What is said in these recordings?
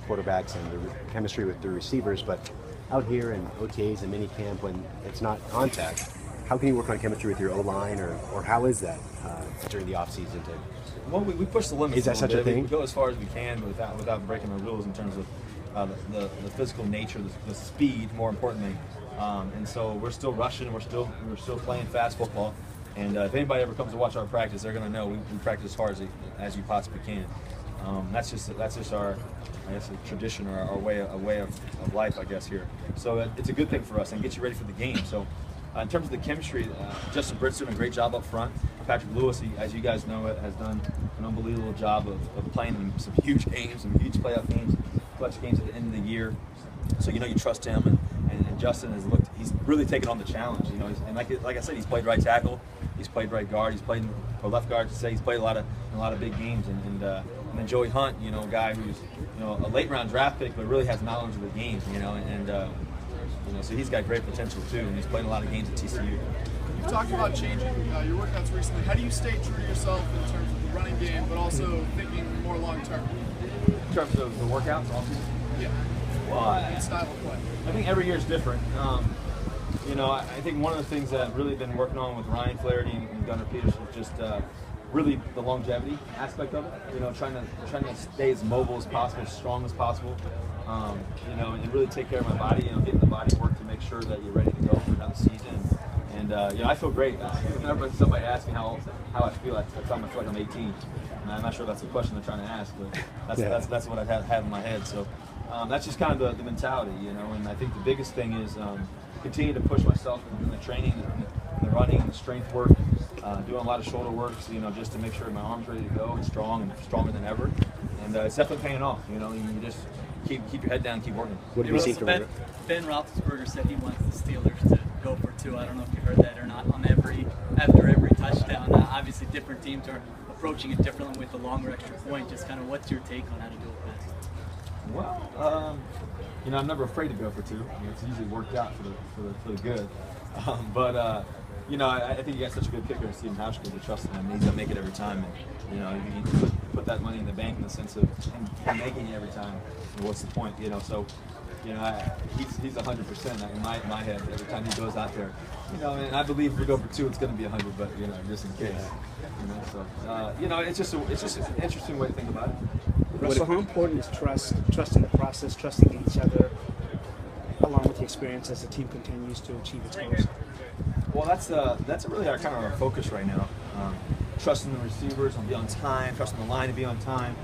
Quarterbacks and the chemistry with the receivers, but out here in OTAs and minicamp when it's not contact, how can you work on chemistry with your O-line, or how is that during the off-season? Well, we push the limits. Is that such a thing? We go as far as we can without breaking the rules in terms of the physical nature, the speed, more importantly. And so we're still rushing. We're still playing fast football. And if anybody ever comes to watch our practice, they're going to know we practice as hard as you possibly can. That's just our, I guess, a tradition or our way of life, I guess, here. So it's a good thing for us and gets you ready for the game. So in terms of the chemistry, Justin Britt's doing a great job up front. Patrick Lewis, as you guys know, has done an unbelievable job of playing in some huge games, some huge playoff games, clutch games at the end of the year. So you trust him, and Justin he's really taken on the challenge. And like I said, he's played right tackle, he's played right guard, he's played or left guard to say. He's played in a lot of big games, and then Joey Hunt, a guy who's a late round draft pick, but really has knowledge of the game, so he's got great potential too, and he's played a lot of games at TCU. You talked about changing your workouts recently. How do you stay true to yourself in terms of the running game, but also thinking more long term? In terms of the workouts, also? Yeah. Well, style of play. I think every year is different. I think one of the things that I've really been working on with Ryan Flaherty and Gunnar Peters is just really the longevity aspect of it. Trying to stay as mobile as possible, as strong as possible. And really take care of my body. Getting the body work to make sure that you're ready to go for another season. And I feel great. Whenever somebody asks me how I feel, I tell them I feel like I'm 18. And I'm not sure if that's the question they're trying to ask, but that's what I have in my head. So that's just kind of the mentality, And I think the biggest thing is continue to push myself in the training, in the running, and the strength work, doing a lot of shoulder work, just to make sure my arm's ready to go and stronger than ever. And it's definitely paying off. You just keep your head down, keep working. What do you see from Ben Roethlisberger said he wants the Steelers to go for 2. I don't know if you heard that or not. After every touchdown, obviously different teams are approaching it differently with the longer extra point. Just kind of what's your take on how to do it best? Well, I'm never afraid to go for 2. It's usually worked out for the good. I think you got such a good kicker in Stephen Hauschka to trust him. He's gonna make it every time. And, you put that money in the bank in the sense of him making it every time. What's the point? So. He's 100% in my head every time he goes out there. And I believe if we go for 2, it's going to be 100. But just in case. It's just an interesting way to think about it. Russell, how important is trusting the process, trusting each other, along with the experience as the team continues to achieve its goals? Well, that's really our focus right now. Trusting the receivers to be on time, trusting the line to be on time.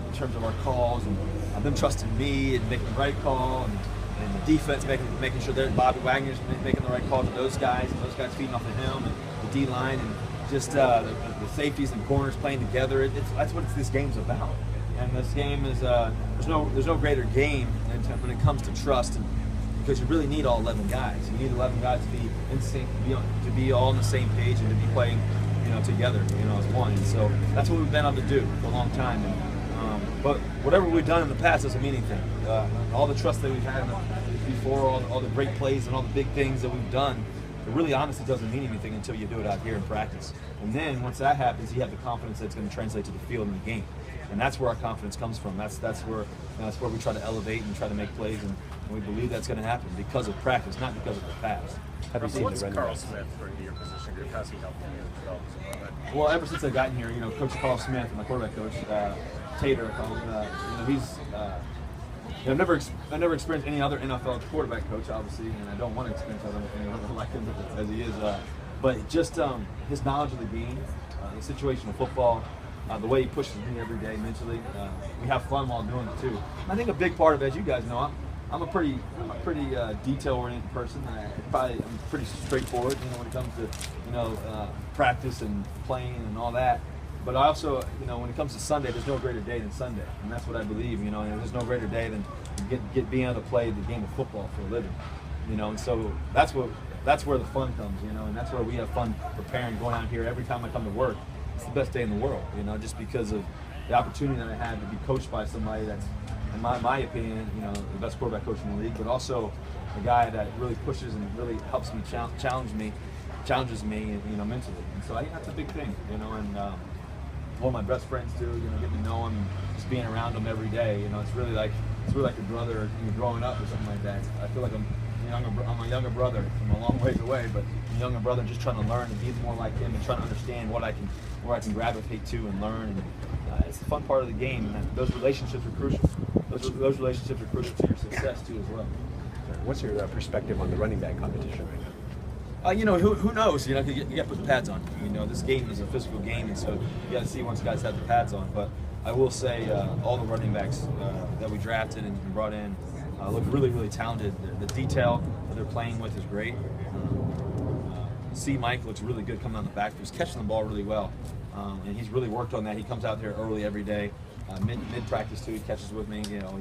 In terms of our calls and them trusting me and making the right call, and the defense making sure that Bobby Wagner's making the right call to those guys, and those guys feeding off of him, and the D line, and just the safeties and corners playing together. That's what this game's about. And this game is there's no greater game when it comes to trust, because you really need all 11 guys. You need 11 guys to be in sync, to be all on the same page, and to be playing together as one. And so that's what we've been able to do for a long time. But whatever we've done in the past doesn't mean anything. All the trust that we've had before, all the great plays and all the big things that we've done, it really honestly doesn't mean anything until you do it out here in practice. And then once that happens, you have the confidence that it's going to translate to the field in the game. And that's where our confidence comes from. That's where we try to elevate and try to make plays, and we believe that's going to happen because of practice, not because of the past. What's Carl Smith for your position group? How's he helping you develop some of that? Well, ever since I've gotten here, Coach Carl Smith, my quarterback coach, Tater, I call him, he's. I've never experienced any other NFL quarterback coach, obviously, and I don't want to experience anyone like him as he is. But just his knowledge of the game, the situational football, the way he pushes me every day mentally. We have fun while doing it too. And I think a big part of it, as you guys know, I'm a pretty detail-oriented person. I'm pretty straightforward, when it comes to practice and playing and all that. But I also, when it comes to Sunday, there's no greater day than Sunday, and that's what I believe. And there's no greater day than being able to play the game of football for a living. And so that's where the fun comes. And that's where we have fun preparing, going out here every time I come to work. It's the best day in the world. Just because of the opportunity that I had to be coached by somebody that's, in my opinion, the best quarterback coach in the league, but also a guy that really pushes and really helps me challenges me, mentally. And so I think that's a big thing. And one of my best friends too. You know, getting to know him, just being around him every day. You know, it's really like a brother, you know, growing up or something like that. I feel like I'm a younger brother from a long ways away, but a younger brother just trying to learn and be more like him and trying to understand where I can gravitate to and learn. And it's the fun part of the game. And those relationships are crucial. Those relationships are crucial to your success too as well. What's your perspective on the running back competition right now? You know, who knows? You know, you got to put the pads on. You know, this game is a physical game, and so you got to see once guys have the pads on. But I will say, all the running backs that we drafted and brought in look really, really talented. The detail that they're playing with is great. Mike looks really good coming on the back. He's catching the ball really well, and he's really worked on that. He comes out there early every day, mid practice too. He catches with me. You know,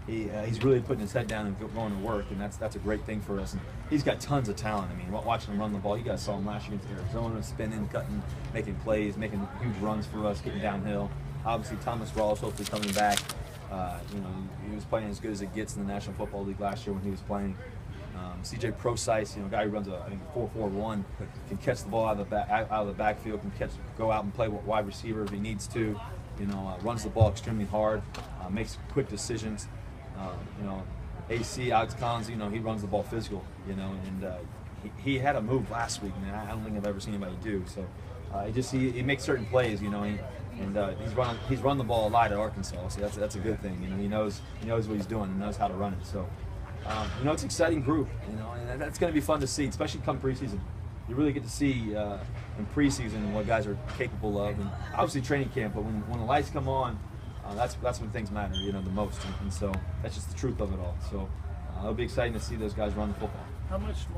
he's really putting his head down and going to work, and that's a great thing for us. And he's got tons of talent. I mean, watching him run the ball, you guys saw him last year against Arizona, spinning, cutting, making plays, making huge runs for us, getting downhill. Obviously, Thomas Rawls hopefully coming back. You know, he was playing as good as it gets in the National Football League last year when he was playing. CJ Procise, you know, a guy who runs I think 4.41, can catch the ball out of the backfield, can go out and play wide receiver if he needs to. You know, runs the ball extremely hard, makes quick decisions. You know, AC Alex Collins, you know, he runs the ball physical. You know, and he had a move last week, man. I don't think I've ever seen anybody do. So he makes certain plays. You know, and he's run the ball a lot at Arkansas. So that's a good thing. You know, he knows what he's doing and knows how to run it. So. You know, it's an exciting group, you know, and that's going to be fun to see, especially come preseason. You really get to see in preseason what guys are capable of, and obviously training camp. But when the lights come on, that's when things matter, you know, the most. And so that's just the truth of it all. So it'll be exciting to see those guys run the football. How much more